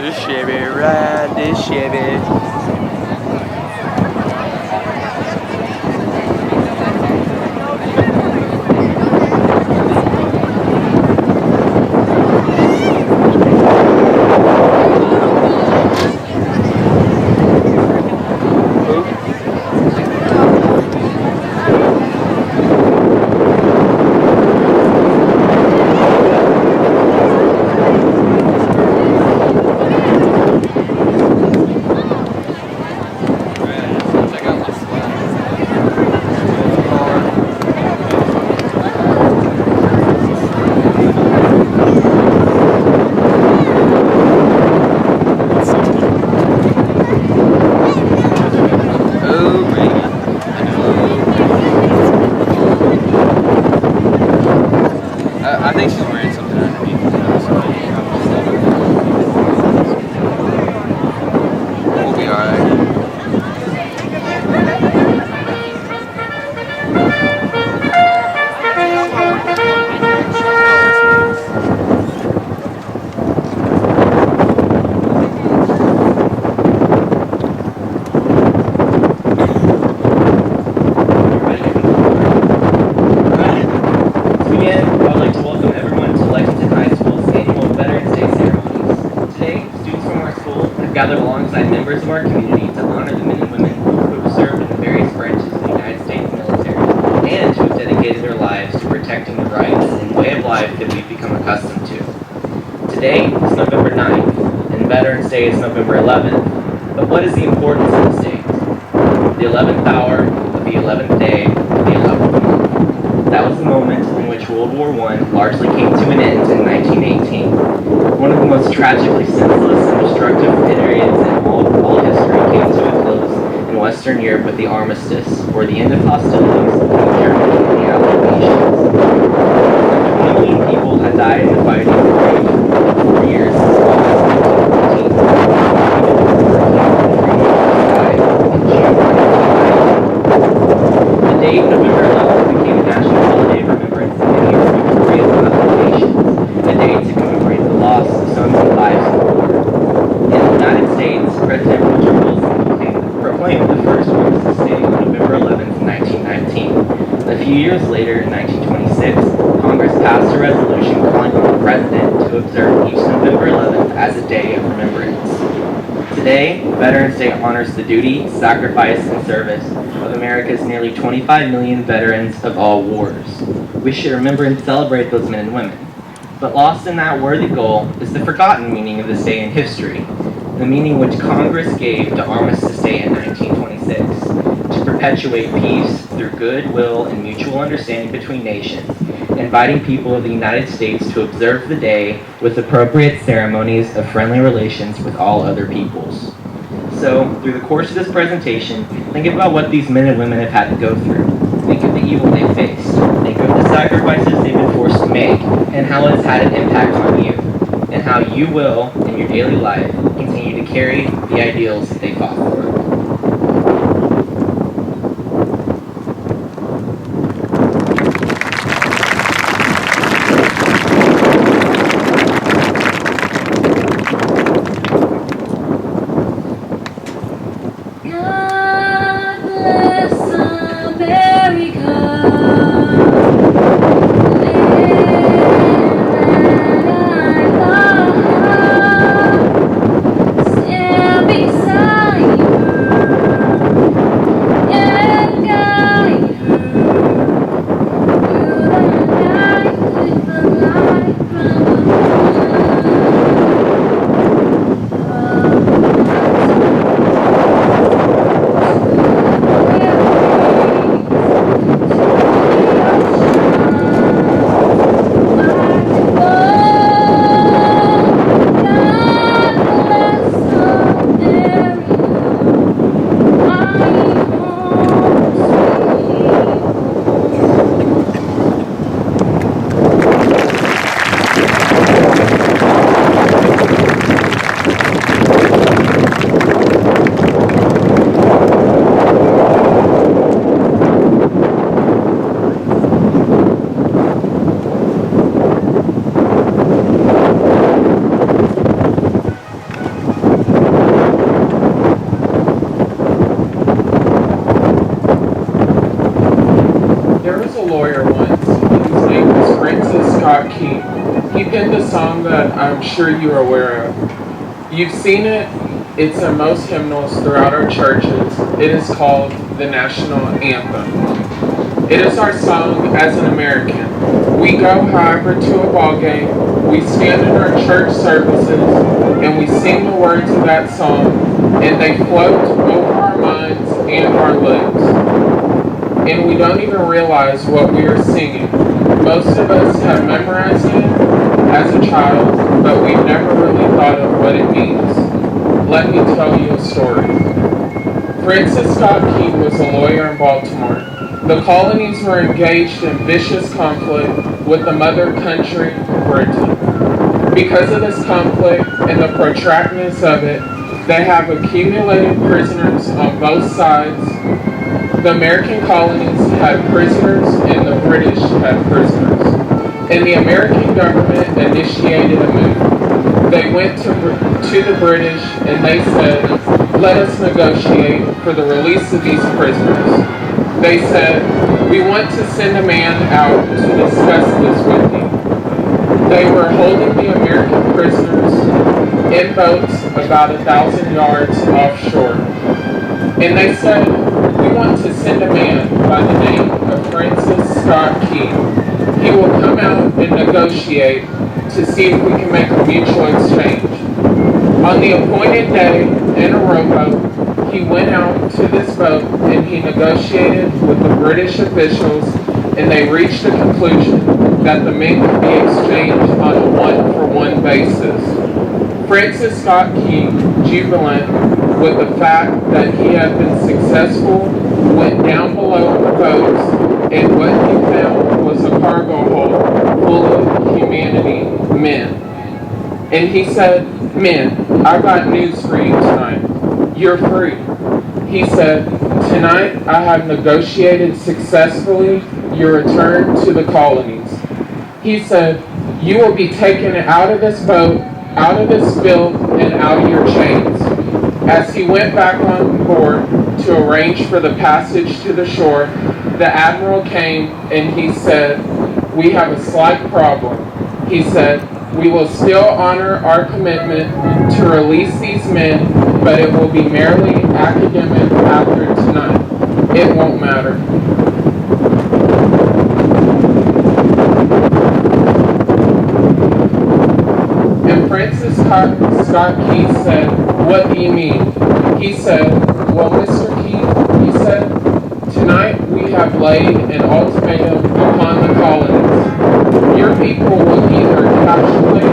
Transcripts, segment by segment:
This Chevy, ride this Chevy. I think she's wearing something underneath. We'll be alright. Gathered alongside members of our community to honor the men and women who have served in the various branches of the United States military and who have dedicated their lives to protecting the rights and way of life that we've become accustomed to. Today is November 9th, and Veterans Day is November 11th. But what is the importance of this date? The 11th hour of the 11th day of the 11th month. That was the moment in which World War I largely came to an end in 1918. One of the most tragically senseless and destructive periods in all history came to a close in Western Europe with the armistice, or the end of hostilities between Germany and the Allied nations. 20 million people had died in the fighting for 4 years since August 1914. Died in June 1919. The date November 11th became a national holiday of remembrance in many of the victorious nations. A day to commemorate the loss of so many lives in the war. In the United States, President Woodrow Wilson proclaimed the first Women's Day on November 11th, 1919. A few years later, in 1926, Congress passed a resolution calling on the President to observe each November 11th as a day of remembrance. Today, Veterans Day honors the duty, sacrifice, and service of America's nearly 25 million veterans of all wars. We should remember and celebrate those men and women. But lost in that worthy goal is the forgotten meaning of this day in history, the meaning which Congress gave to Armistice Day in 1926, to perpetuate peace through goodwill and mutual understanding between nations, inviting people of the United States to observe the day with appropriate ceremonies of friendly relations with all other peoples. So, through the course of this presentation, think about what these men and women have had to go through. Think of the evil they faced. Think of the sacrifices they've been forced to make, and how it has had an impact on you, and how you will, in your daily life, continue to carry the ideals that they fought for. He penned a song that I'm sure you are aware of. You've seen it. It's in most hymnals throughout our churches. It is called the National Anthem. It is our song as an American. We go, however, to a ball game. We stand in our church services and we sing the words of that song, and they float over our minds and our lips. And we don't even realize what we are singing. Most of us have memorized it as a child, but we've never really thought of what it means. Let me tell you a story. Francis Scott Key was a lawyer in Baltimore. The colonies were engaged in vicious conflict with the mother country, Britain. Because of this conflict and the protractedness of it, they have accumulated prisoners on both sides. The American colonies had prisoners and the British had prisoners. And the American government initiated a move. They went to the British and they said, let us negotiate for the release of these prisoners. They said, we want to send a man out to discuss this with you. They were holding the American prisoners in boats about 1,000 yards offshore. And they said, we want to send a man by the name of Francis Scott Key. He will come out and negotiate to see if we can make a mutual exchange. On the appointed day, in a rowboat, he went out to this boat and he negotiated with the British officials, and they reached a conclusion that the men could be exchanged on a one-for-one basis. Francis Scott Key, jubilant with the fact that he had been successful, went down below the boats, and what he found was a cargo hold full of humanity, men. And he said, men, I've got news for you tonight. You're free. He said, tonight I have negotiated successfully your return to the colonies. He said, you will be taken out of this boat, out of this filth, and out of your chains. As he went back on board to arrange for the passage to the shore, the admiral came and he said, we have a slight problem. He said, we will still honor our commitment to release these men, but it will be merely academic after tonight. It won't matter. Scott Key said, "What do you mean?" He said, "Well, Mr. Key," he said, "tonight we have laid an ultimatum upon the colonies. Your people will either capitulate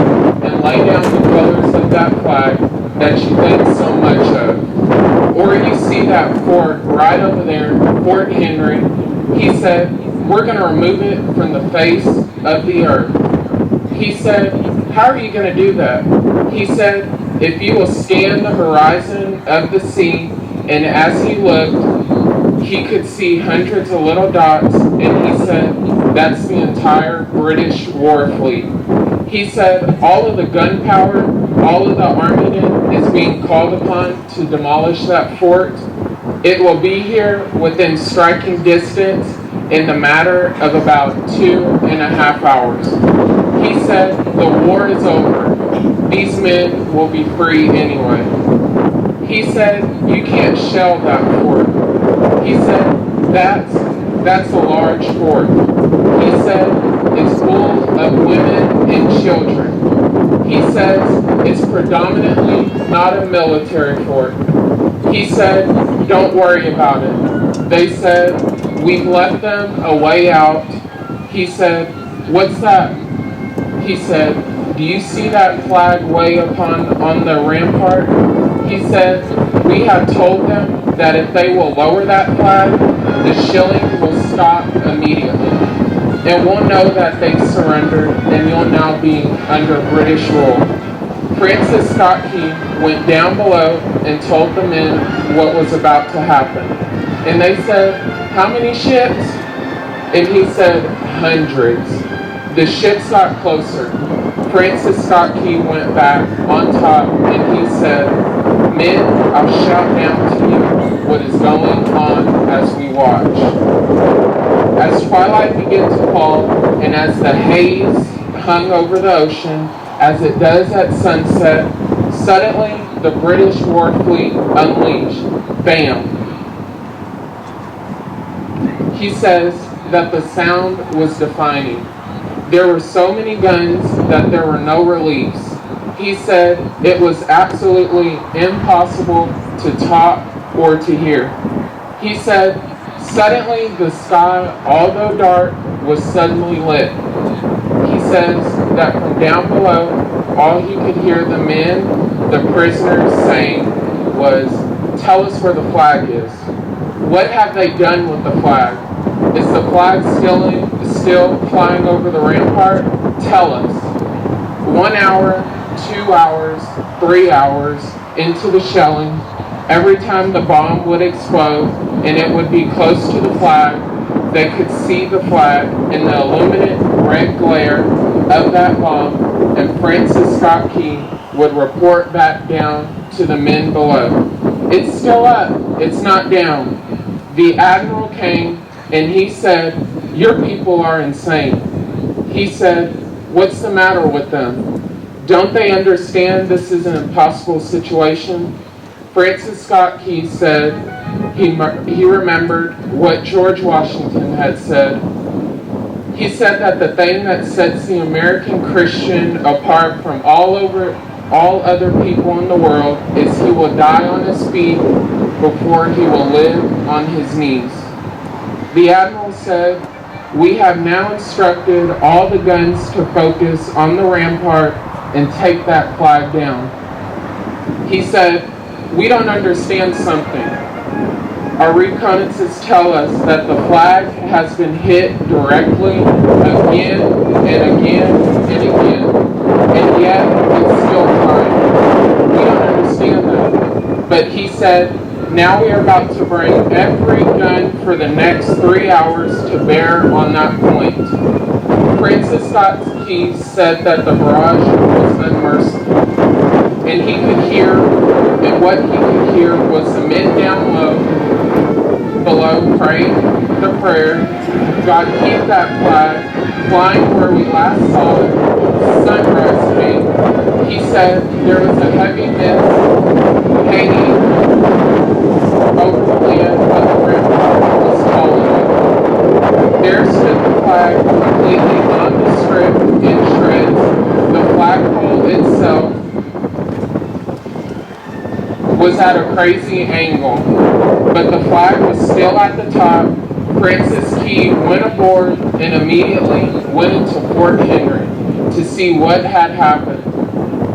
and lay down the colors of that flag that you think so much of, or you see that fort right over there, Fort Henry," he said, "we're going to remove it from the face of the earth." He said, "How are you going to do that?" He said, "If you will scan the horizon of the sea," and as he looked, he could see hundreds of little dots, and he said, "That's the entire British war fleet." He said, "All of the gunpowder, all of the armament is being called upon to demolish that fort. It will be here within striking distance in the matter of about 2.5 hours." He said, "The war is over. These men will be free anyway." He said, "You can't shell that fort." He said, that's a large fort." He said, "It's full of women and children." He says, "It's predominantly not a military fort." He said, "Don't worry about it." They said, "We've left them a way out." He said, "What's that?" He said, "Do you see that flag way on the rampart?" He said, "We have told them that if they will lower that flag, the shelling will stop immediately. And we'll know that they've surrendered, and you'll now be under British rule." Francis Scott Key went down below and told the men what was about to happen. And they said, "How many ships?" And he said, "Hundreds." The ships got closer. Francis Scott Key went back on top and he said, "Men, I'll shout down to you what is going on as we watch." As twilight began to fall and as the haze hung over the ocean, as it does at sunset, suddenly the British war fleet unleashed. Bam! He says that the sound was deafening. There were so many guns that there were no reliefs. He said it was absolutely impossible to talk or to hear. He said, suddenly the sky, although dark, was suddenly lit. He says that from down below, all he could hear the men, the prisoners, saying was, "Tell us where the flag is. What have they done with the flag? Is the flag still flying over the rampart? Tell us." 1 hour, 2 hours, 3 hours into the shelling, every time the bomb would explode and it would be close to the flag, they could see the flag in the illuminant red glare of that bomb, and Francis Scott Key would report back down to the men below. "It's still up, it's not down." The admiral came and he said, "Your people are insane." He said, "What's the matter with them? Don't they understand this is an impossible situation?" Francis Scott Key said he remembered what George Washington had said. He said that the thing that sets the American Christian apart from all other people in the world is he will die on his feet before he will live on his knees. The admiral said, "We have now instructed all the guns to focus on the rampart and take that flag down." He said, "We don't understand something. Our reconnaissance tell us that the flag has been hit directly again and again and again, and yet it's still flying. We don't understand that." But he said, "Now we are about to bring every gun for the next 3 hours to bear on that point." Francis Scott Key said that the barrage was unmerciful, and he could hear, and what he could hear was the men down below praying the prayer, "God, keep that flag flying where we last saw it." Sunrise came. He said there was a heavy mist hanging over the land, but the rampart was falling. There stood the flag completely nondescript in shreds. The flagpole itself was at a crazy angle, but the flag was still at the top. Francis Key went aboard and immediately went into Fort Henry to see what had happened.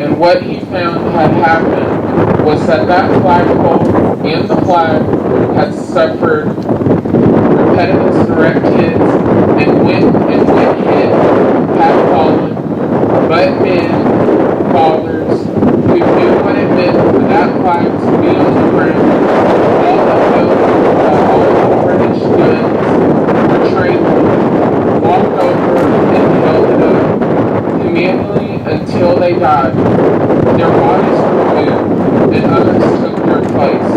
And what he found had happened was that flagpole and the flag had suffered repetitive direct hits, and when hit, had fallen. But men, fathers, who knew what it meant for that flag to be on the ground, all the British guns were trained, walked over and held it up, humanely until they died. Their bodies were removed, and others took their place.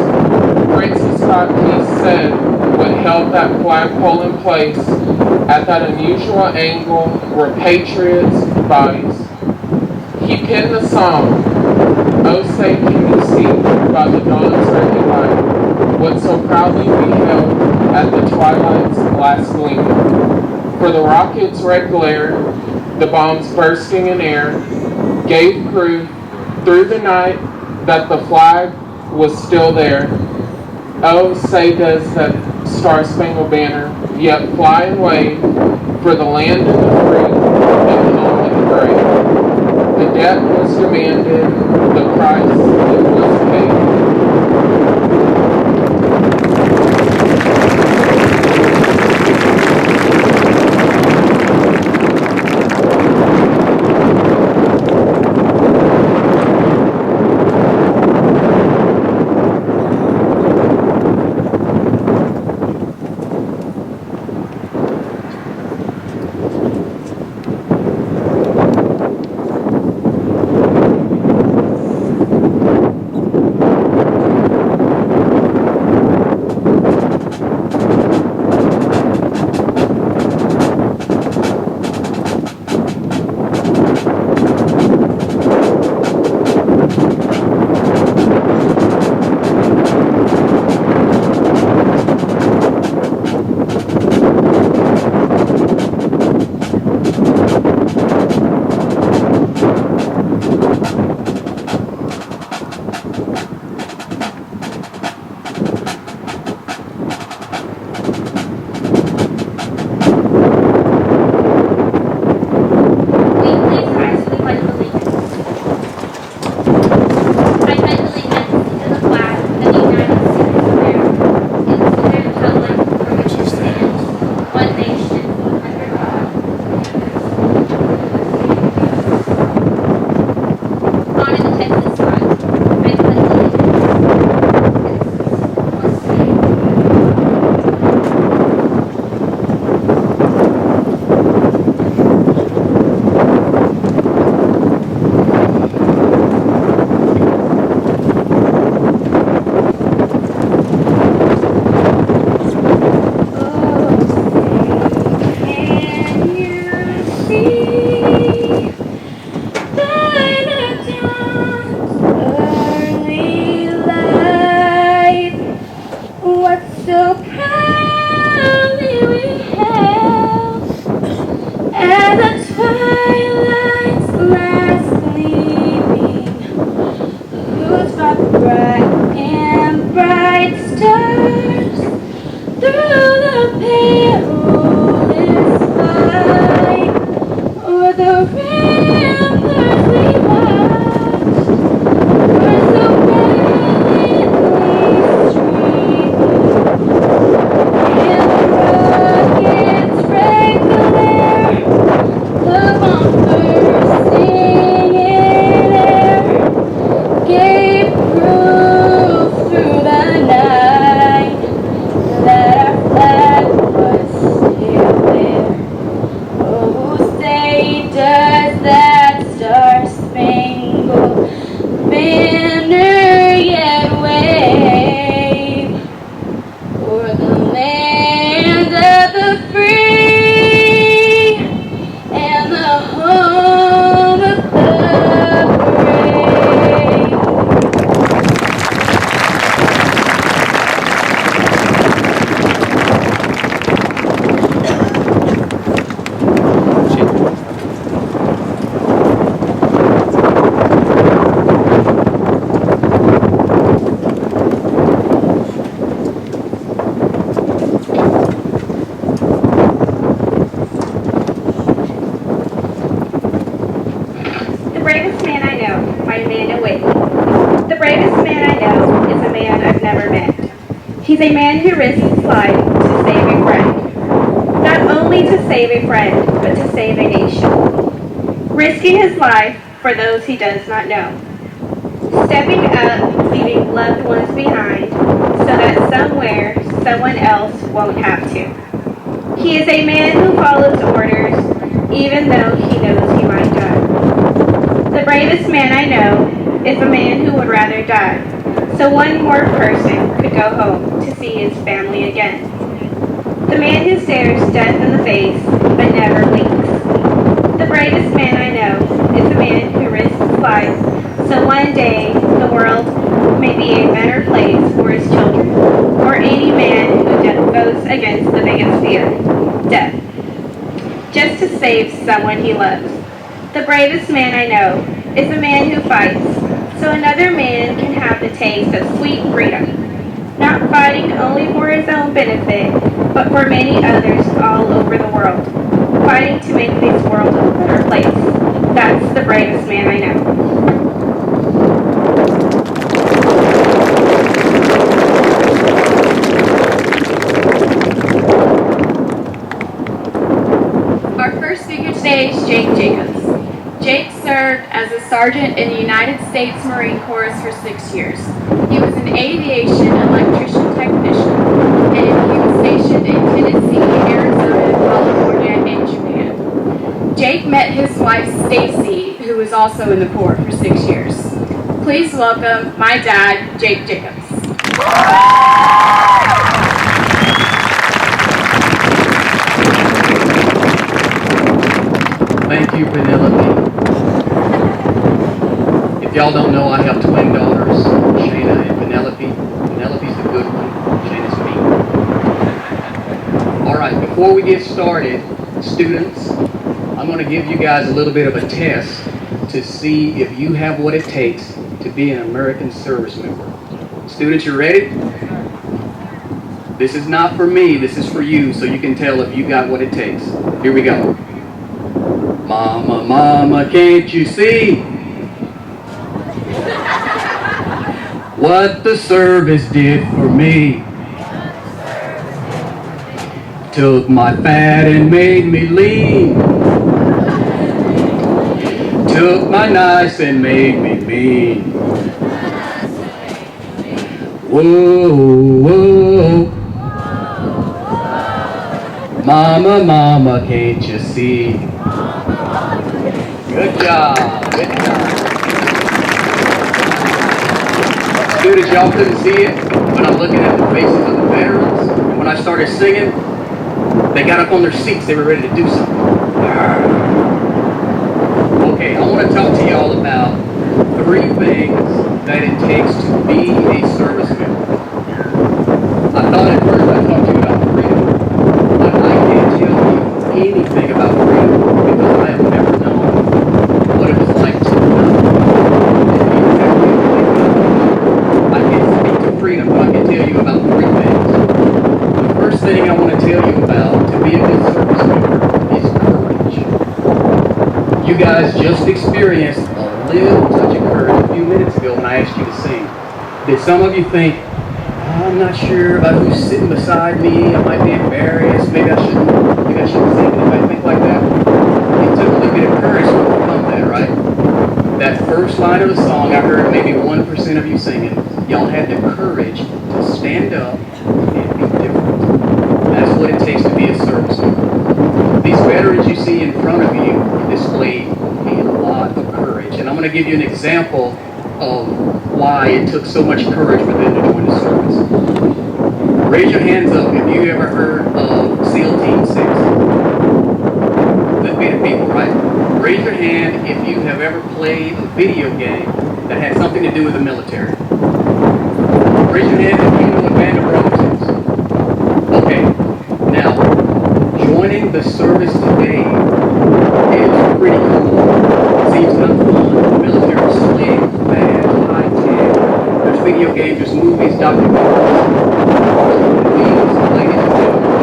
Francis Scott Key said what held that flagpole in place at that unusual angle were patriots' bodies. He penned the song, "Oh Say Can You See" by the dawn's early light, what so proudly we held at the twilight's last gleaming. For the rocket's red glare, the bombs bursting in air, gave proof through the night that the flag was still there. Oh, say does that star-spangled banner yet fly and wave for the land and the free and home and the great. The debt was demanded, the price it was paid. by Amanda Whitney. The bravest man I know is a man I've never met. He's a man who risks his life to save a friend. Not only to save a friend, but to save a nation. Risking his life for those he does not know. Stepping up, leaving loved ones behind, so that somewhere, someone else won't have to. He is a man who follows orders, even though he knows he might die. The bravest man I know is a man who would rather die, so one more person could go home to see his family again. The man who stares death in the face, but never blinks. The bravest man I know is the man who risks his life, so one day the world may be a better place for his children, or any man who goes against the biggest fear, death, just to save someone he loves. The bravest man I know is a man who fights, so another man can have the taste of sweet freedom, not fighting only for his own benefit, but for many others all over the world, fighting to make this world a better place. That's the bravest man I know. Our first speaker today is Jake Jacobs. Jake served as a sergeant in the United States Marine Corps for 6 years. He was an aviation electrician technician, and he was stationed in Tennessee, Arizona, California, and Japan. Jake met his wife, Stacy, who was also in the Corps for 6 years. Please welcome my dad, Jake Jacobs. Thank you, Penelope. If y'all don't know, I have twin daughters, Shayna and Penelope. Penelope's the good one, Shayna's me. Alright, before we get started, students, I'm going to give you guys a little bit of a test to see if you have what it takes to be an American service member. Students, you ready? This is not for me, this is for you, so you can tell if you got what it takes. Here we go. Mama, mama, can't you see what the service did for me? Took my fat and made me lean. Took my nice and made me mean. Whoa, whoa. Mama, mama, can't you see? Good job, good job. Students, y'all couldn't see it, but I'm looking at the faces of the veterans, and when I started singing, they got up on their seats, they were ready to do something. Okay, I want to talk to y'all about 3 things that it takes to be a service member. I thought at first I'd talk to you about freedom, but I can't tell you anything about freedom because I have never known what it was like to know and be exactly like I can't speak to freedom, but I can tell you about 3 things. The first thing I want to tell you about to be a good service member is courage. You guys just experienced a little touch of courage a few minutes ago when I asked you to sing. Did some of you think, I'm not sure about who's sitting beside me, I might be embarrassed, maybe I shouldn't sing? Anybody think like that? It took a little bit of courage to overcome that, right? That first line of the song, I heard maybe 1% of you singing. Y'all had the courage to stand up and be different. That's what it takes to be a service member. These veterans you see in front of you displayed a lot of courage. And I'm going to give you an example of why it took so much courage for them to join the service. Raise your hands up if you ever heard of SEAL Team 6. Good bit of people, right? Raise your hand if you have ever played a video game that had something to do with the military. Raise your hand if you know what Band of Brothers is. Okay, now, joining the service today is pretty cool. It seems kind of fun. The military is slick, fast, high-tech. There's video games, there's movies, documentaries. These ladies and gentlemen,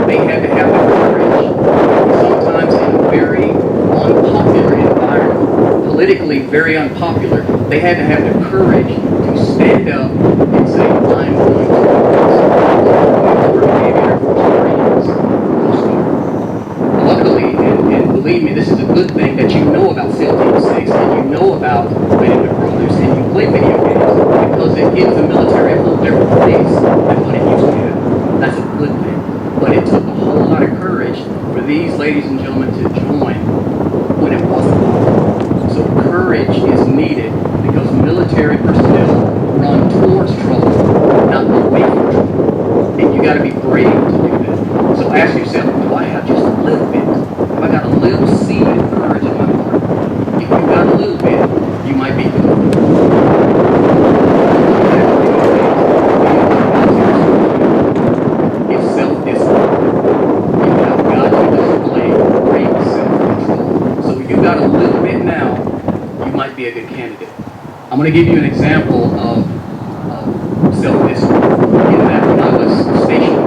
they had to have the courage, sometimes in a very unpopular environment, politically very unpopular, they had to have the courage to stand up and say, I'm going to do this. Luckily, and believe me, this is a good thing that you know about CLT6 and you know about Random Brothers and you play video games because it gives the military a whole different place than what it used to have. That's a good thing. But it took a whole lot of courage for these ladies and gentlemen to join when it wasn't possible. So courage is needed because military personnel run towards trouble, not away from trouble. And you got to be brave to do that. So ask yourself, do I have just a little bit? Have I got a little seed of courage in my heart? If you got a little bit, you might be good. It's self-discipline. You have got to display great self-control. So if you got a little bit now, you might be a good candidate. I'm going to give you an example of self-discipline in that when I was stationed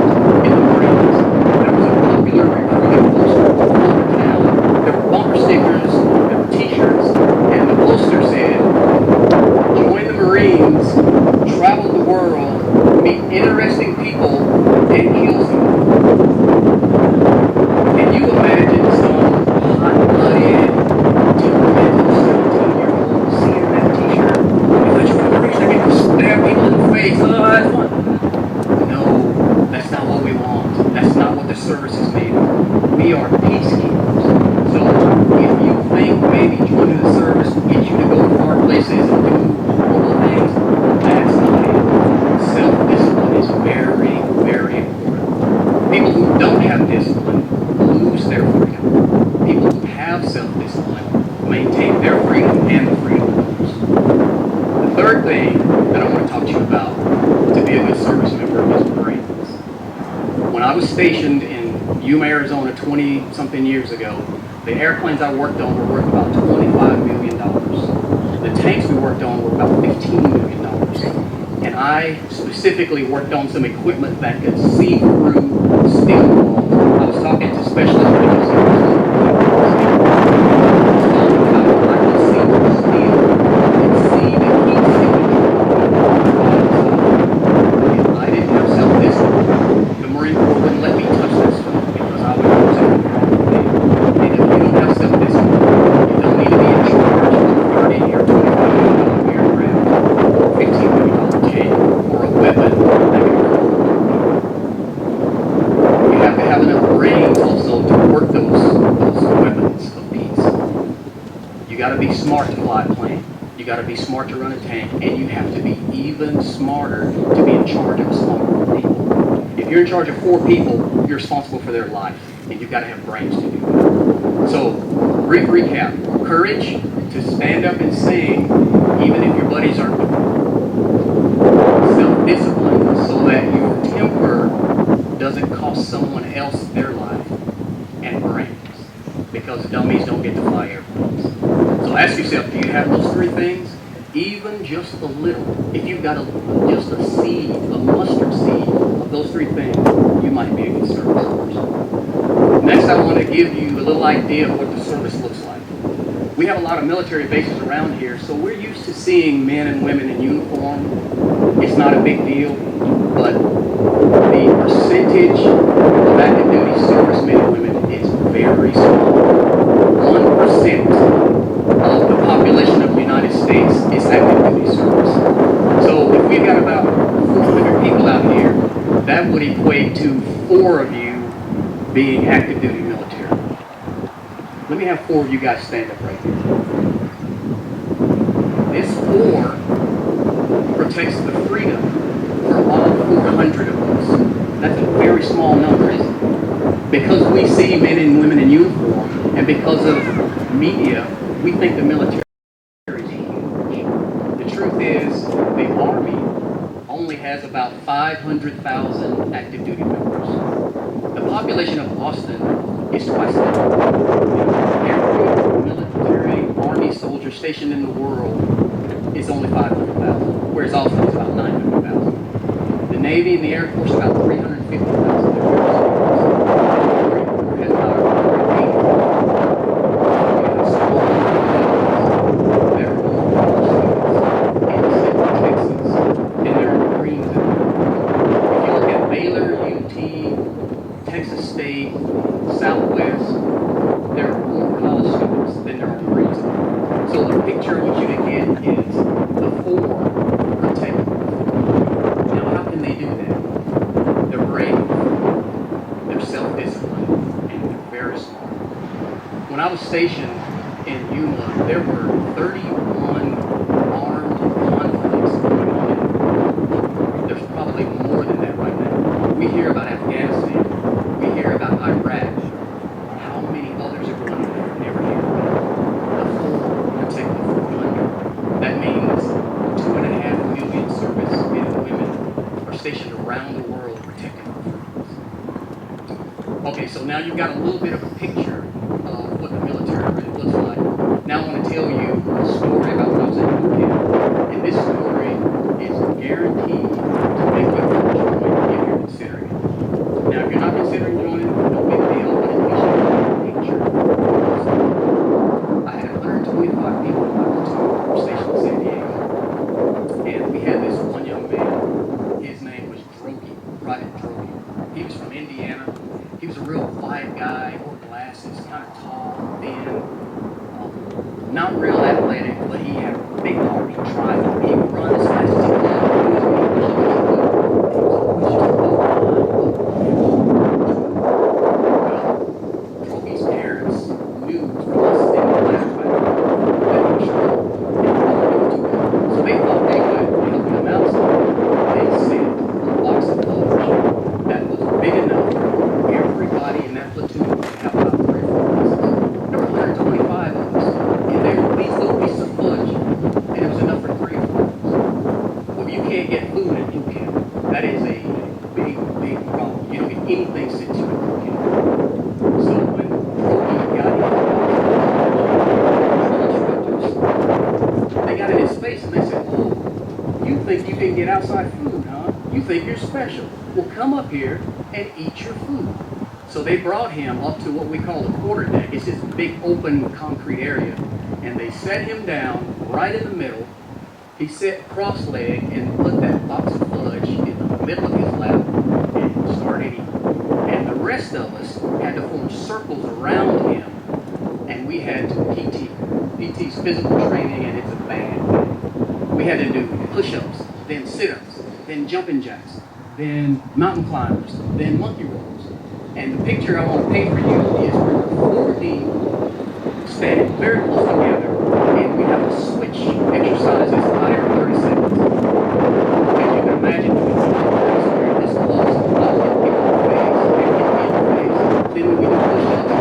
in the Marines, there was a popular recruiting poster all over town. There were bumper stickers, there were t-shirts, and the poster said, join the Marines, travel the world, meet interesting people, and kill someone. Can you imagine some hot-blooded, temperamental 17-year-old seeing that t-shirt? If I join the Marines, I get to stab people in the face. Oh, that's fun. No, that's not what we want. That's not what the service is made of. We are peacekeepers. So if you think maybe joining the service will get you to go to far places and do horrible things, that's not it. Self-discipline is very, very important. People who don't have discipline lose their freedom. People who have self-discipline maintain their freedom and the freedom of others. The third thing that I want to talk to you about to be a good service member is brains. When I was stationed in Yuma, Arizona 20-something years ago, the airplanes I worked on were worth about $25 million. The tanks we worked on were about $15 million. And I specifically worked on some equipment that could see through steel walls. I was talking to specialists when I was be smart to fly a plane. You got to be smart to run a tank, and you have to be even smarter to be in charge of a small group of people. If you're in charge of 4 people, you're responsible for their life, and you've got to have brains to do that. So, brief recap. Courage to stand up and sing, even if your buddies aren't with you. Self-discipline so that your temper doesn't cost someone else their life. And brains, because dummies don't get to fly airplanes. So ask yourself, do you have those 3 things? Even just a little. If you've got just a seed, a mustard seed of those 3 things, you might be a good service person. Next, I want to give you a little idea of what the service looks like. We have a lot of military bases around here, so we're used to seeing men and women in uniform. It's not a big deal, but the percentage of active duty servicemen and women is very small. 1% of the population of the United States is active duty service. So if we've got about 400 people out here, that would equate to 4 of you being active duty military. Let me have 4 of you guys stand up right here. This 4 protects the freedom for all 400 of us. That's a very small number, isn't it? Because we see men and women in uniform, and because of media, we think the military is huge. The truth is, the Army only has about 500,000 active duty members. The population of Austin is twice that. Every military Army soldier stationed in the world is only 500,000, whereas Austin is about 900,000. The Navy and the Air Force are about 350,000. Texas State, Southwest, there are more college students than there are Marines. So the picture I want you to get is the four protect. Now, how can they do that? They're brave, they're self-disciplined, and they're very smart. When I was stationed in Yuma, there were 31 armed conflicts going on. There's probably more than that right now. We hear about Afghanistan, we hear about Iraq. How many others are going on that we never hear about? The four protect the 400. That means 2.5 million servicemen and women are stationed around the world protecting our freedoms. Okay, so now you've got a little bit of a picture of what the military really looks like. Now I want to tell you a story about when I was in boot camp. And this story is guaranteed to make you join if you're considering it. Now, if you're not considering joining, no big deal, but at least you have a picture. I had 125 people in my platoon from Station San Diego. And we had this one young man. His name was Drogi, Private Drogi. He was from Indiana. He was a real quiet guy, wore glasses, kind of tall, thin, not real athletic, but he had a big heart. He tried. He would run as fast as he could. Drogi's parents knew from us in the flashback that he was strong and so they thought they would help him out. They sent a box of fudge that was big enough for everybody in that platoon to have about 3 or 4 pieces. There were 125 of us, and they were these little pieces of fudge, and it was enough for 3 or 4 of us. Well, you can't get food at boot camp. That is a big, big problem. You don't get anything sent to you at boot camp. So when Drogi got in, they got in his face and they said, "Oh, you think you can get outside food, huh? You think you're special. Well, come up here and eat your food." So they brought him up to what we call the quarter deck. It's this big open concrete area. And they set him down right in the middle. He sat cross-legged and put that box of fudge in the middle of his lap and started eating. And the rest of us had to form circles around him. And we had to PT. PT's physical training, and it's a bad thing. We had to do push-ups, then sit-ups, then jumping jacks, then mountain climbers, then monkey rolls. And the picture I want to paint for you is we're 40 standing very close together, and we have a switch exercise that's about every 30 seconds. As you can imagine, we're this close, I'll hit people in the face, and hit me in the face. Then when we do push-ups,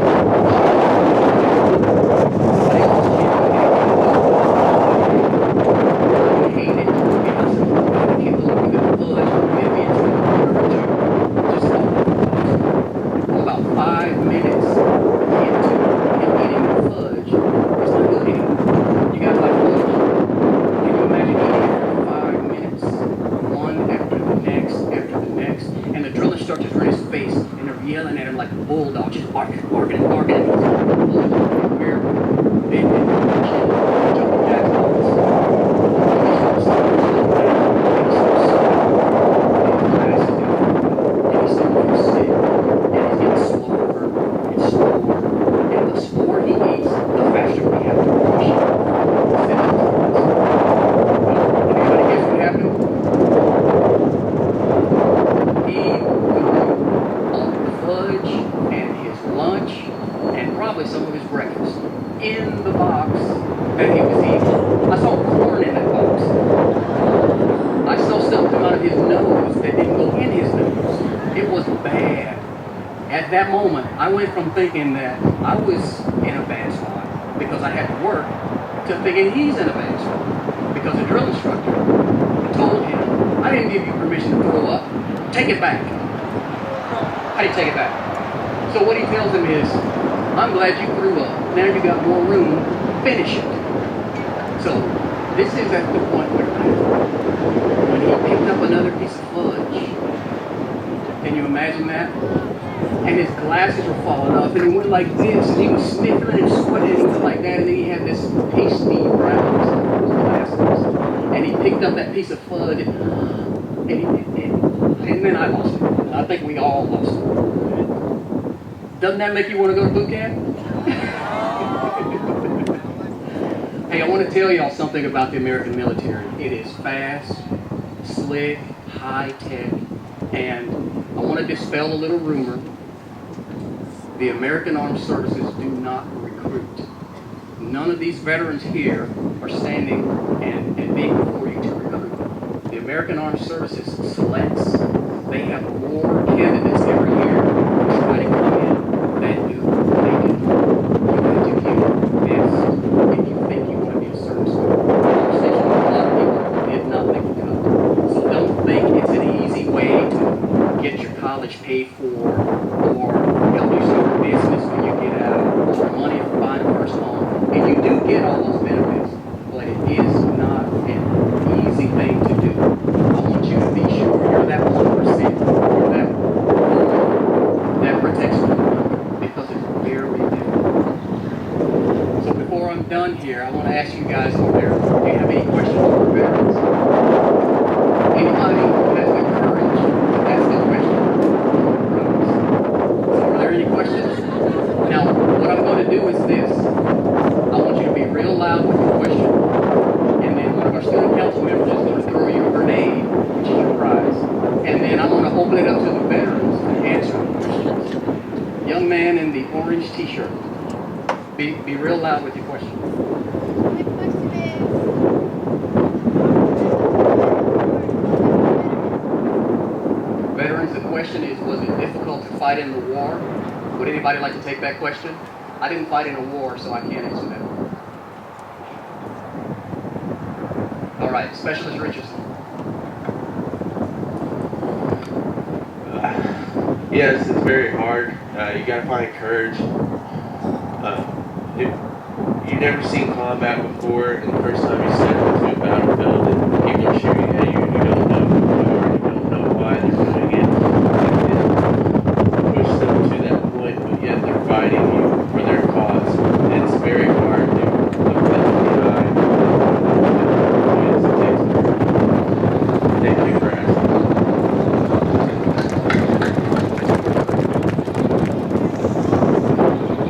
I hate it. Because I can't believe we got fudge, get me into the water, just about 5 minutes into eating the fudge, it's not good anymore. You guys like fudge? Can you imagine eating it for 5 minutes, one after the next, and the driller starts to run his face, and they're yelling at him like a bulldog, just barking. We're bending, jumping jacks off us. Some of his breakfast in the box that he was eating. I saw corn in that box. I saw stuff come out of his nose that didn't go in his nose. It was bad. At that moment, I went from thinking that I was in a bad spot because I had to work to thinking he's in a bad spot because the drill instructor told him, "I didn't give you permission to throw up. Take it back." How do you take it back? So what he tells him is, "I'm glad you threw up. Now you got more room. Finish it." So this is at the point where when he picked up another piece of fudge. Can you imagine that? And his glasses were falling off, and he went like this, and he was sniffling and sweating, and he went like that, and then he had this pasty brown glasses, and he picked up that piece of fudge, and then I lost it. I think we all lost it. Doesn't that make you want to go to boot camp? Hey, I want to tell y'all something about the American military. It is fast, slick, high-tech, and I want to dispel a little rumor. The American Armed Services do not recruit. None of these veterans here are standing and being before you to recruit. The American Armed Services selects. They have more candidates every year to try to come in than do they do. You have to give this if you think you want to be a serviceman. Conversation with a lot of people who did not make the cut. So don't think it's an easy way to get your college paid for or help you start a business when you get out or money for buying a first home. And you do get all those benefits, but it is not an easy thing to do. I want you to be sure you're that 1%, you're that protects the 100, because it's very difficult. So before I'm done here, I want to ask you guys over there, do you have any questions for veterans? Anybody who has the courage to ask a question? So are there any questions? Now, what I'm going to do is this. I want you to be real loud with your question, and then one of our student council members is going to throw you a grenade, which is your prize, and then I'm going to open it up to the veterans to answer the questions. Young man in the orange t-shirt, be real loud with your question. My question is, Veterans, the question is, was it difficult to fight in the war? Would anybody like to take that question? I didn't fight in a war, so I can't answer that. All right, Specialist Richardson. Yes, it's very hard. You gotta find courage. If you've never seen combat before, and the first time you step into a battlefield and people are shooting at you, and you don't know who they are, you don't know why they're doing it, it push them to that point, but yet they're fighting you for their cause. And it's very hard to look them in the eye. Thank you for asking.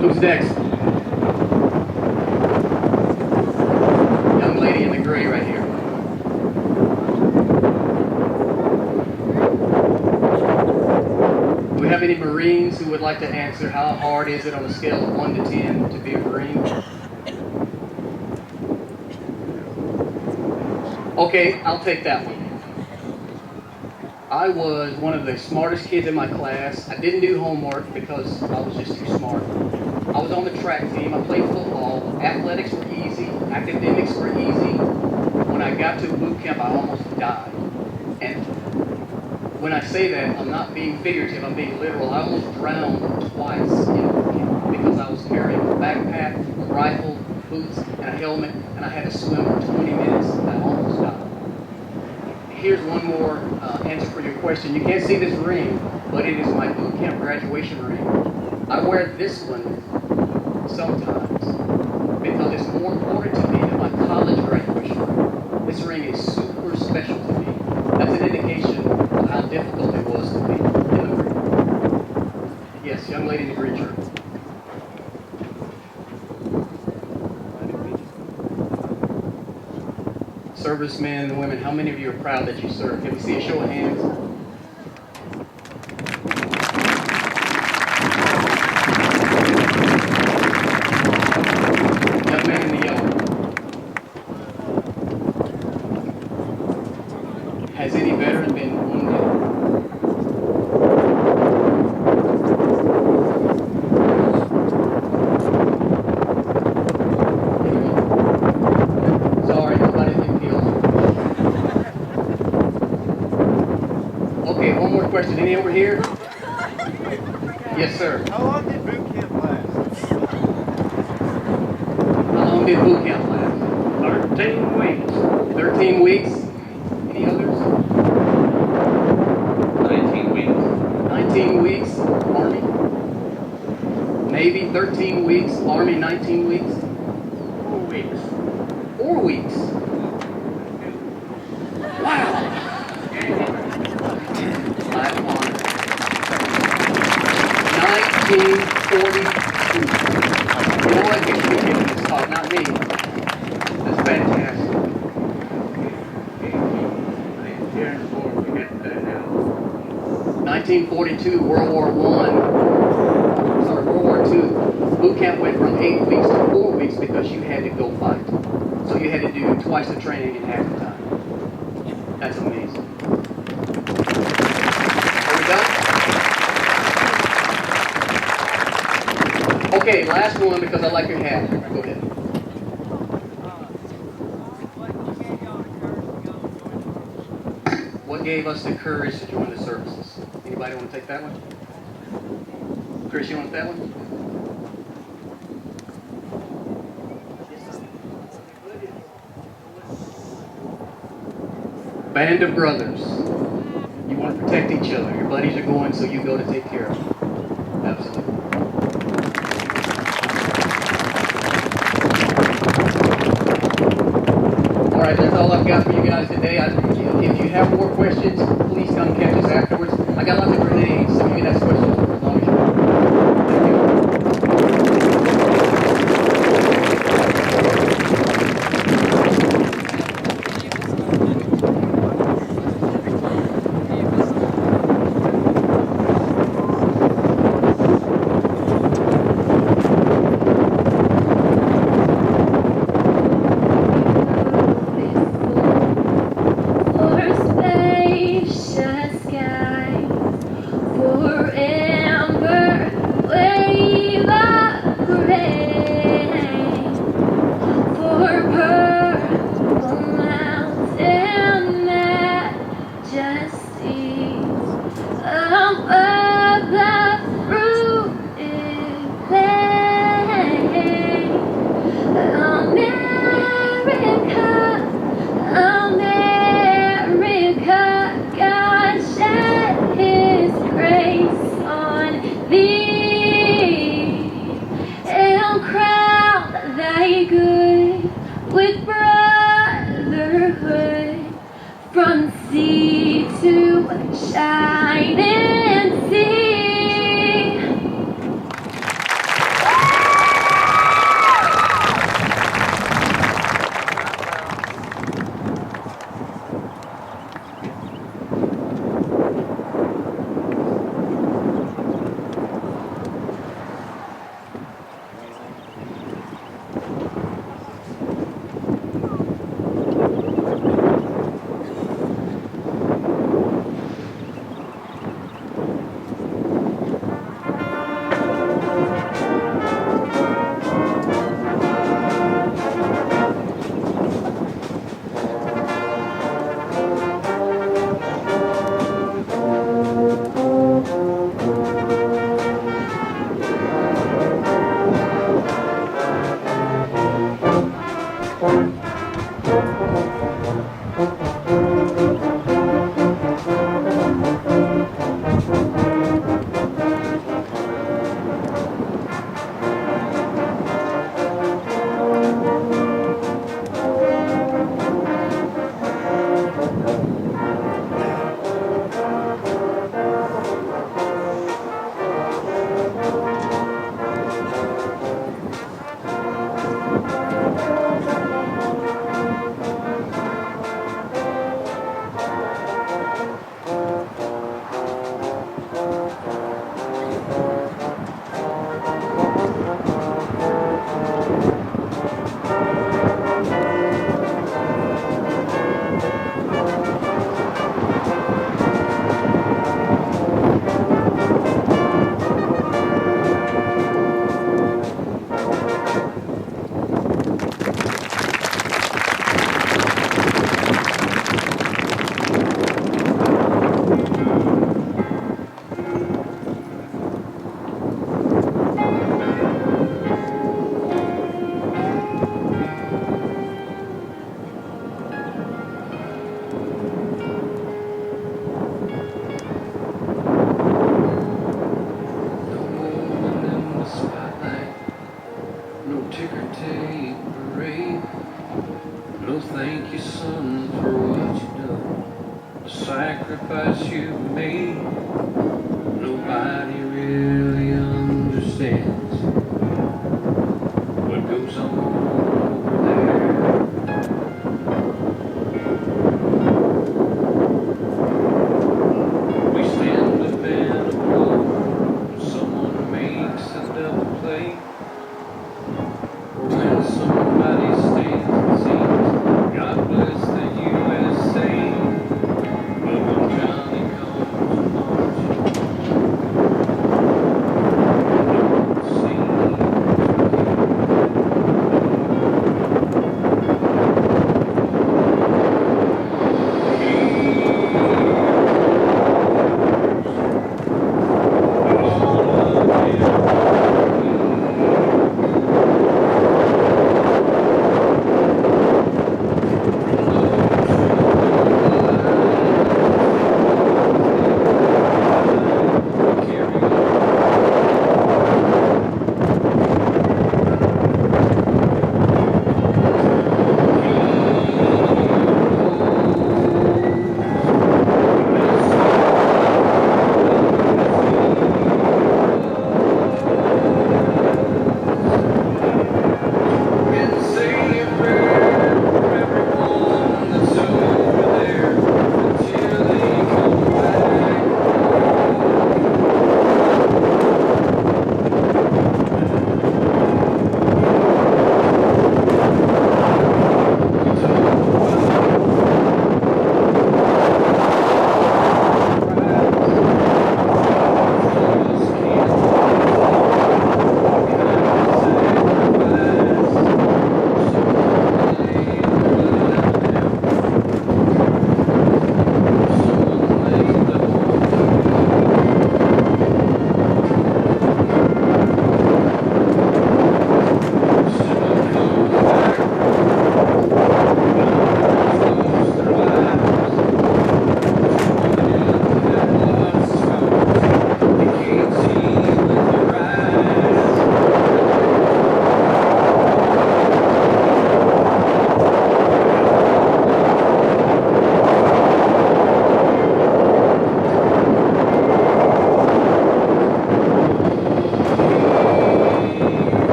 Who's next? Young lady in the gray right here. Do we have any Marines who would like to answer how hard is it on a scale of 1 to 10 to be a Marine? Okay, I'll take that one. I was one of the smartest kids in my class. I didn't do homework because I was just too smart. I was on the track team. I played football. Athletics were easy. Academics were easy. When I got to boot camp, I almost died. And when I say that, I'm not being figurative, I'm being literal. I almost drowned twice in boot camp because I was carrying a backpack, a rifle, boots, and a helmet, and I had to swim for 20 minutes, and I almost died. Here's one more answer for your question. You can't see this ring, but it is my boot camp graduation ring. I wear this one sometimes because it's more important to me than my college graduation ring. This ring is super special to me. That's an indication of how difficult it was to be in the Marine. Yes, young lady in the green shirt. Servicemen and women, how many of you are proud that you serve? Can we see a show of hands? Young man in the yellow. Has any veteran been wounded? Sorry, nobody's been killed. Okay, one more question. Any over here? Yes, sir. How long did boot camp last? How long did boot camp last? 13 weeks. 13 weeks. Any others? 19 weeks. 19 weeks. Army. Navy, 13 weeks. Army, 19 weeks. 4 weeks. 4 weeks. Wow. I'm honored. 1942. You know what? You should be giving this talk, not me. That's fantastic. Here in four, we get that now. 1942, World War II. Boot camp went from 8 weeks to 4 weeks because you had to go fight. So you had to do twice the training in half the time. That's amazing. Are we done? Okay, last one because I like your hat. Go ahead. What gave us the courage to join the services? Anybody want to take that one? Chris, you want that one? Band of brothers. You want to protect each other. Your buddies are going, so you go to take care of them. Absolutely. All right, that's all I've got for you guys today. If you have more questions, please come catch us afterwards. I got lots of grenades, so you can ask questions for as long as you want. Thank you. thank you, son, for what you done, the sacrifice you made. Nobody really understands.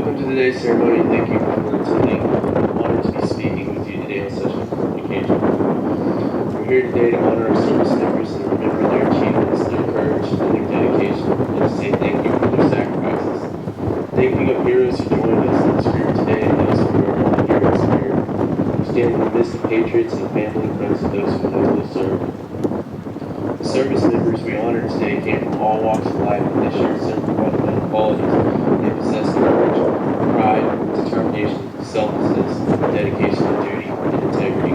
Welcome to today's ceremony and thank you for attending. I'm honored to be speaking with you today on such an important occasion. We're here today to honor our service members and remember their achievements, their courage, and their dedication, and to say thank you for their sacrifices. Thanking of heroes who joined us in this group today and those who are not here in spirit. We stand in the midst of patriots and family and friends of those who nobly serve. The service members we honor today came from all walks of life and they shared simple fundamental qualities. They possess courage, pride, determination, selflessness, dedication to duty, and integrity.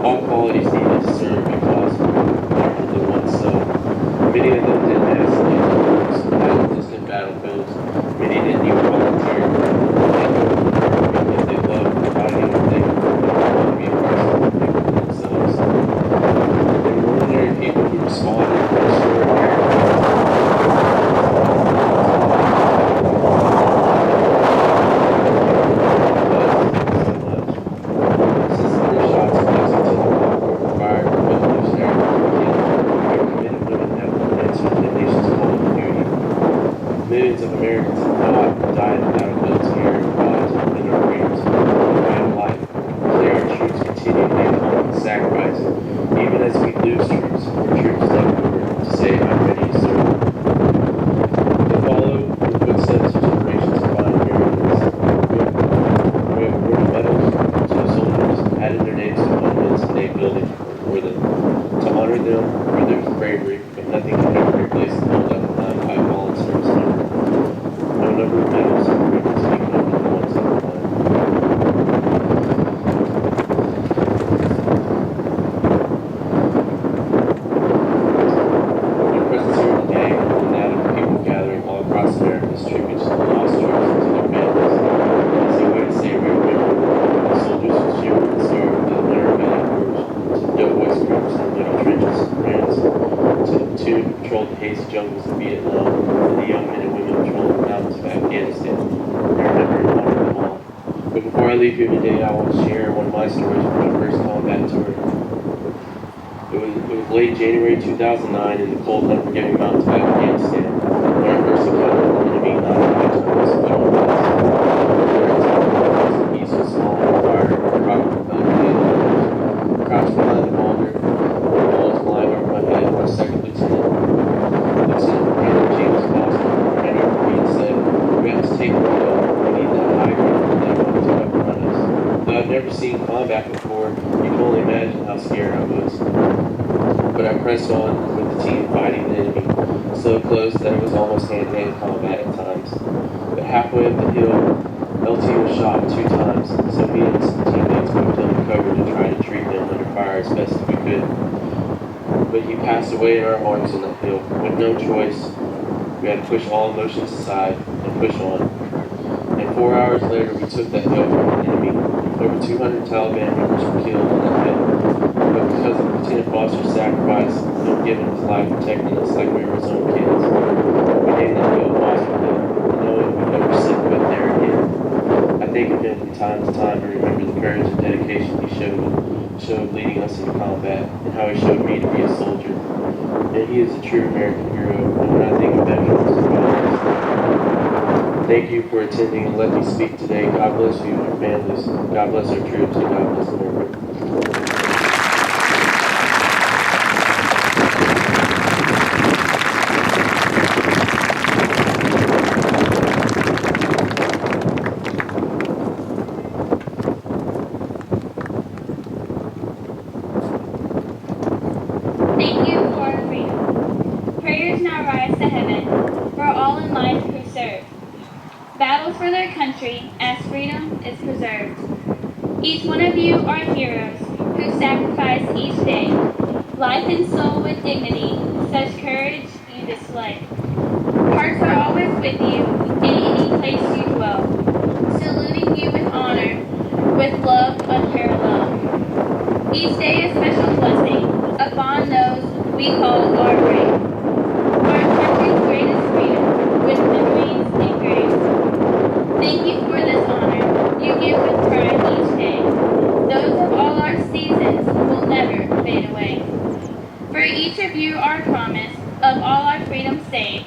All qualities needed to serve a cause larger than oneself. Many of them didn't have slaves, battled distant battlefields. Many didn't even volunteer. They loved fighting and they wanted to be a part of something for themselves. They were ordinary people who responded to extraordinary. Millions of Americans have fought and died in battlefields here and fought to defend our freedoms and way of life. Today our troops continue to make humble sacrifice. Even as we lose troops, more troops step forward to say, I'm ready to serve. They follow in the footsteps of generations of fine Americans. We have awarded medals to the soldiers, added their names to monuments and named buildings for them. To honor them for their bravery, but nothing can ever replace the love left behind by a fallen service member. No number of medals or ribbons can number the ones that were won. Your presence here today and that of the people gathering all across America is tribute to the lost troops and to their families. It's a way to say we remember the soldiers who shivered and scarred with the winter valley forge, to the doughboys groups in the middle trenches in France, to the two who patrolled the hazy jungles of Vietnam, and the young men and women patrolling the mountains of Afghanistan. We remember and honor them all. But before I leave here today, I want to share one of my stories from my first combat tour. It was late January 2009 in the cold and unforgiving mountains of Afghanistan, when I first encountered an enemy not on my terms, but on his. The east was small and fire, rocket propelled vehicles. Crouched behind the boulder, the bullets flying over my head, my second lieutenant. Colonel James Foster ran over me and said, we have to take the hill. We need that high ground and they want to outrun us. Though I've never seen combat before, you can only imagine how scared I was. But I pressed on with the team fighting the enemy, so close that it was almost hand-to-hand combat at times. But halfway up the hill, LT was shot 2 times, so me and some teammates moved under cover to try to treat him under fire as best as we could. But he passed away in our arms on that hill. With no choice, we had to push all emotions aside and push on. And 4 hours later, we took that hill from the enemy. Over 200 Taliban members were killed on that hill. But because of Lieutenant Foster's sacrifice, him giving his life protecting us like we were his own kids, we named that hill Foster Hill, knowing we'd never set foot there again. I think of him from time to time and remember the courage and dedication he showed leading us into combat, and how he showed me to be a soldier. And he is a true American hero, and when I think of veterans, thank you for attending and let me speak today. God bless you and your families. God bless our troops, and God bless America. Thank you for our freedom. Prayers now rise to heaven for all in life who serve. Battles for their country as freedom is preserved. Each one of you are heroes who sacrifice each day. Life and soul with dignity, such courage you display. Hearts are always with you in any place you dwell. Saluting you with honor, with love unparalleled. Each day a special blessing upon those we call our brave. Our country's greatest freedom, with memories and grace. Thank you for this honor you give with pride each day. Those of all our seasons will never fade away. For each of you our promise of all our freedom saved.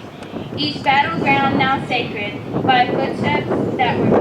Each battleground now sacred by footsteps that were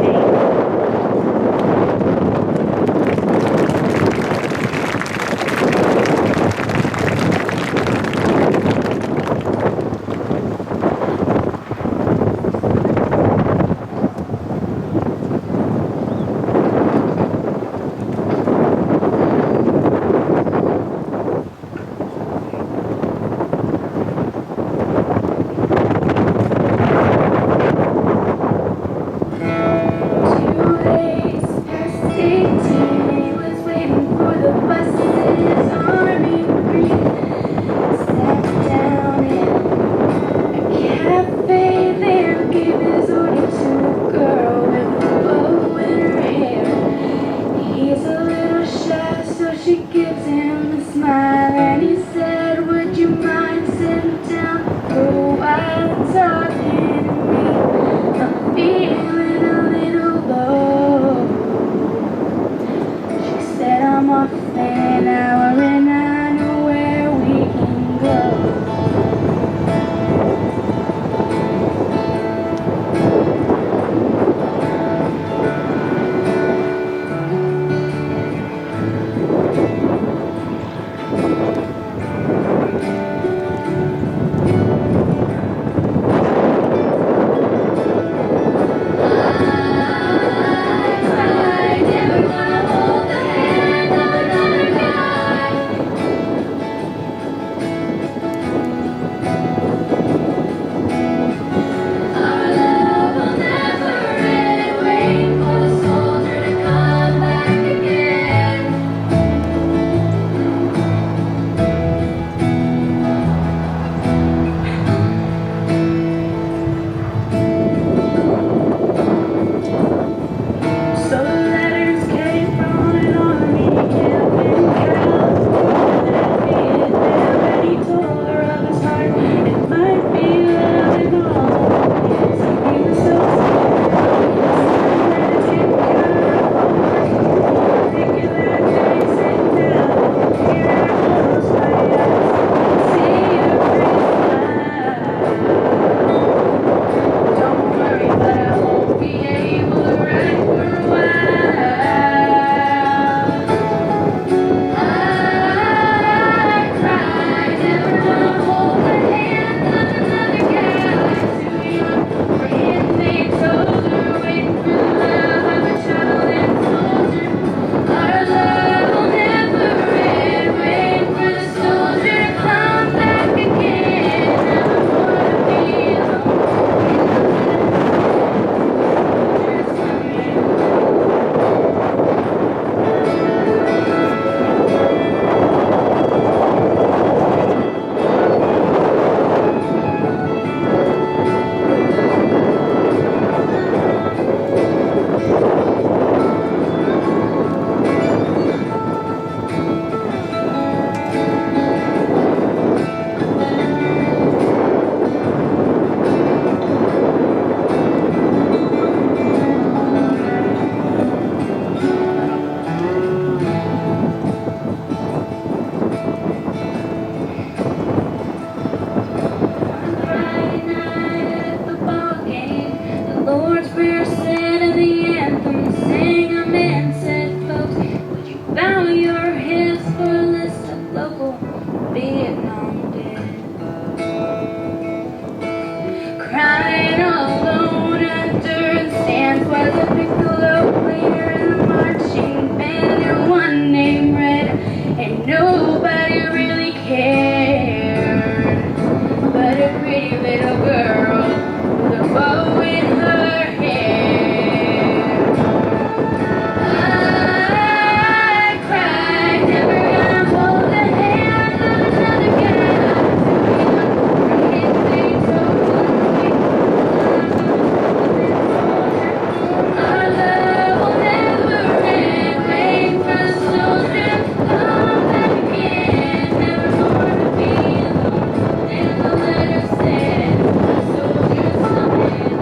piccolo player in the marching band, and one named Red, and nobody really cared. But a pretty little girl with a bow in her hair. I cried, never gonna hold the hand of another guy. They told me our love will never end. Wait for the soldier to come back again. Never more to be alone. And the letter said, the soldier's coming.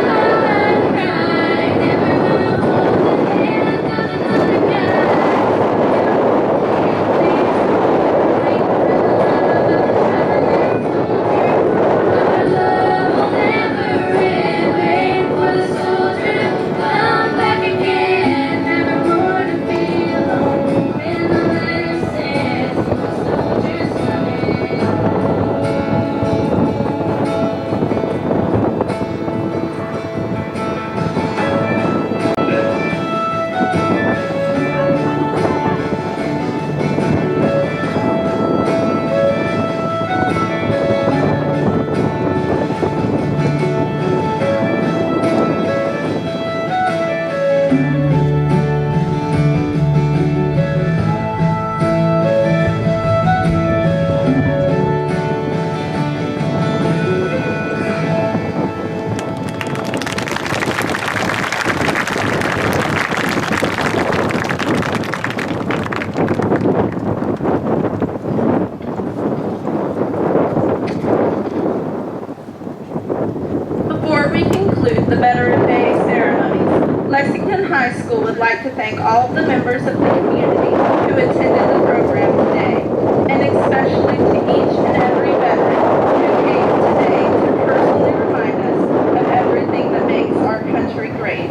I cried, never gonna hold the hand of another guy. Wait for the love of a traveling soldier. Our love will never end. Wait for the soldier to come back again. Never more to be alone. And the letter says, the soldier's coming. Before we conclude the Veteran Day ceremonies, Lexington High School would like to thank all of the members of the community who attended the program today, and especially to each and every veteran who came today to personally remind us of everything that makes our country great.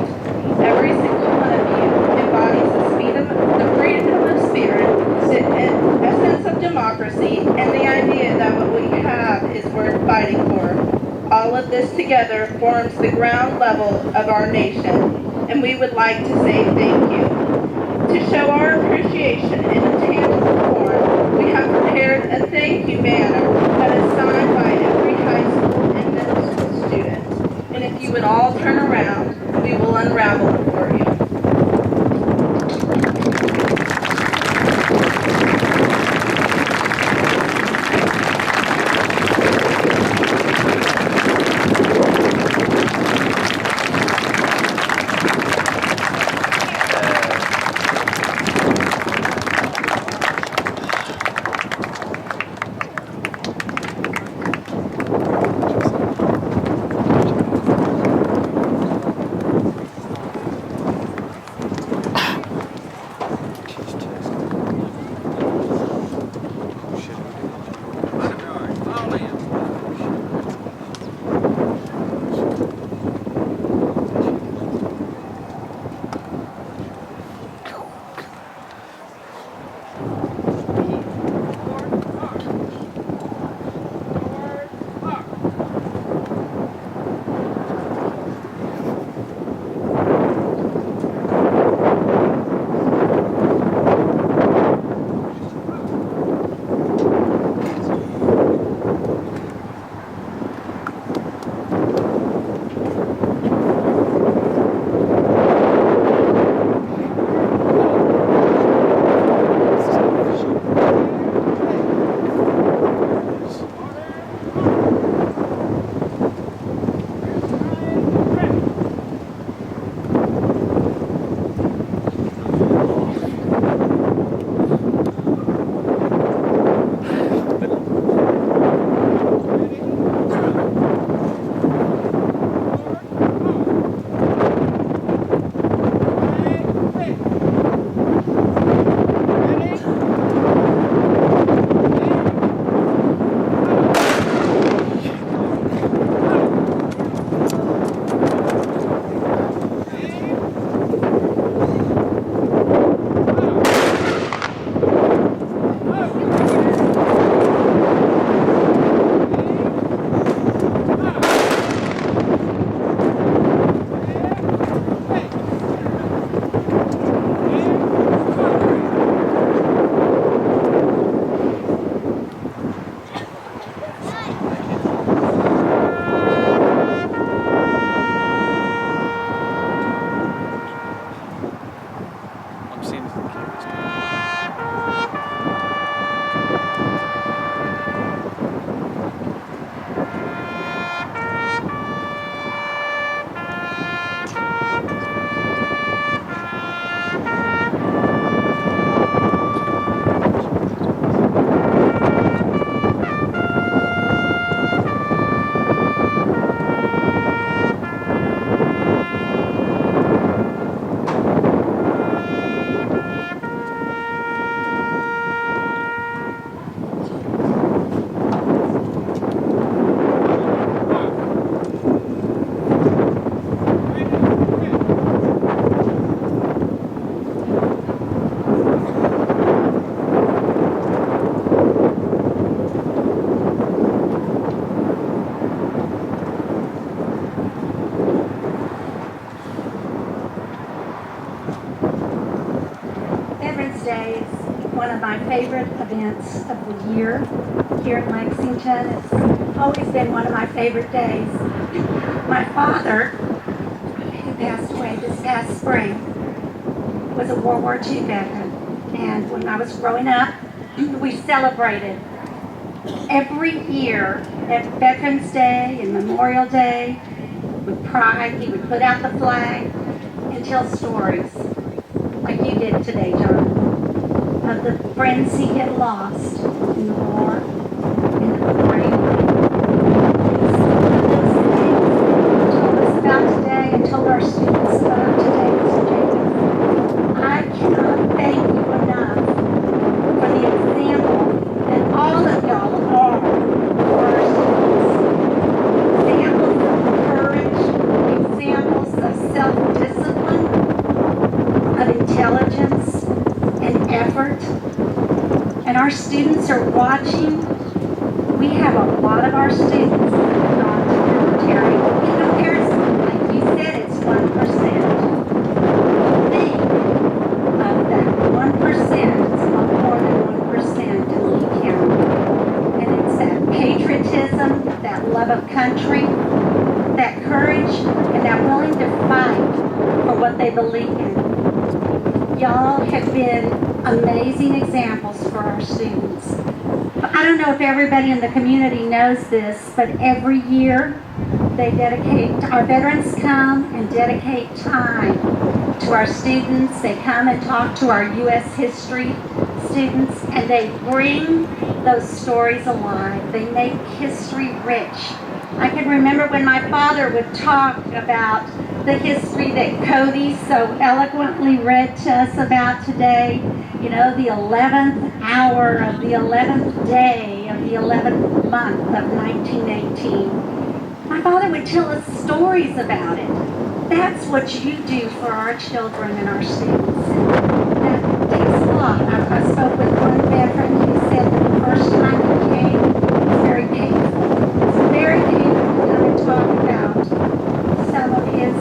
Every single one of you embodies the freedom of spirit, the essence of democracy, and the idea that what we have is worth fighting for. All of this together forms the ground level of our nation, and we would like to say thank you. To show our appreciation in a tangible form, we have prepared a thank you banner that is signed by every high school and middle school student. And if you would all turn around, we will unravel it for you. one of my favorite events of the year here in Lexington. It's always been one of my favorite days. My father, who passed away this past spring, was a World War II veteran. And when I was growing up, we celebrated every year at Veterans Day and Memorial Day with pride. He would put out the flag and tell stories like you did today, John, of the friends he had lost in the war, in the memorial. Told us about today and told our students about today, Mr. Jacobs. I cannot thank you enough for the example that all of y'all are for our students. Examples of courage, examples of self-discipline, of intelligence and effort. And our students are watching. We have a lot of our students that have gone to military. In comparison, like you said, it's 1%. Think of that 1%. It's a lot more than 1% in Lee County. And it's that patriotism, that love of country, that courage, and that willing to fight for what they believe in. Y'all have been amazing examples for our students. I don't know if everybody in the community knows this, but every year they dedicate, our veterans come and dedicate time to our students. They come and talk to our U.S. history students, and they bring those stories alive. They make history rich. I can remember when my father would talk about the history that Cody so eloquently read to us about today. You know, the 11th hour of the 11th day of the 11th month of 1918. My father would tell us stories about it. That's what you do for our children and our students. That takes a lot. I spoke with one veteran who said that the first time he came, it was very painful. It's very painful to come and talk about some of his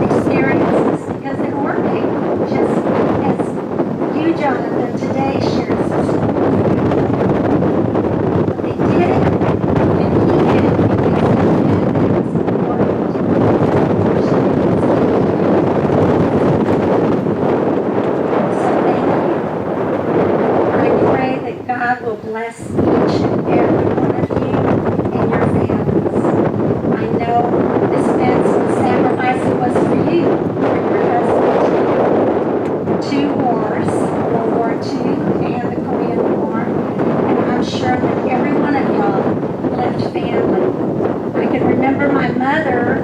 experiences because they were painful, just as you, Jonathan, today shared some stories. But they did it, and he did it because he knew that it was important for students to hear. So thank you. I pray that God will bless each and every one of you and your families. I know this meant some sacrifice it was for you, for your husband. 2 wars, World War II and the Korean War. And I'm sure that every one of y'all left family. I can remember my mother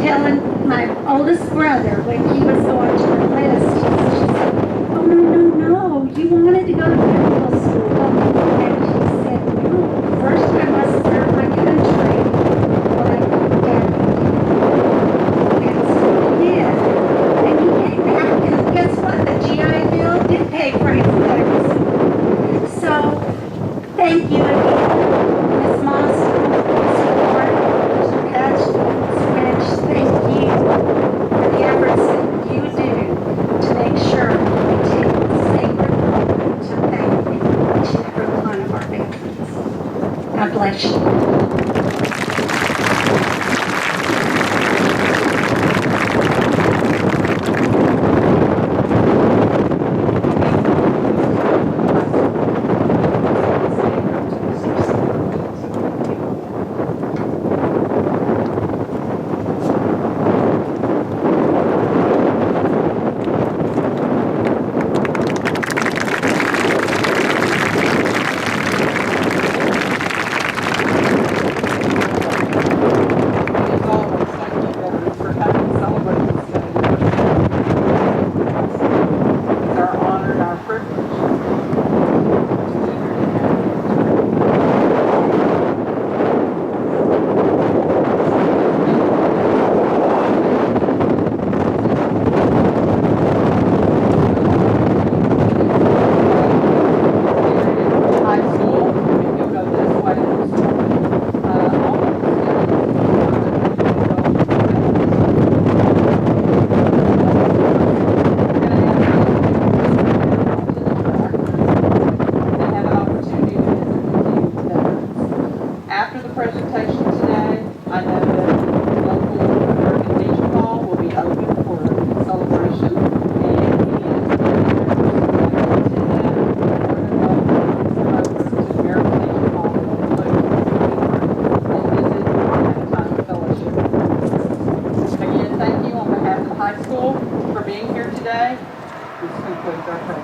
telling my oldest brother when he was going to enlist, she said, oh, no, you wanted to go to medical school. And he said, no, first I must serve my country while I come back. And so he did. And he came back, and guess what? The GI Bill did pay for his medical school. So, thank you again, Ms. Monson, Mr. Ward, Mr. Patch, Ms. Rich, thank you for the efforts that you do to make sure we take the sacred moment to thank each and every one of our veterans. God bless you. put the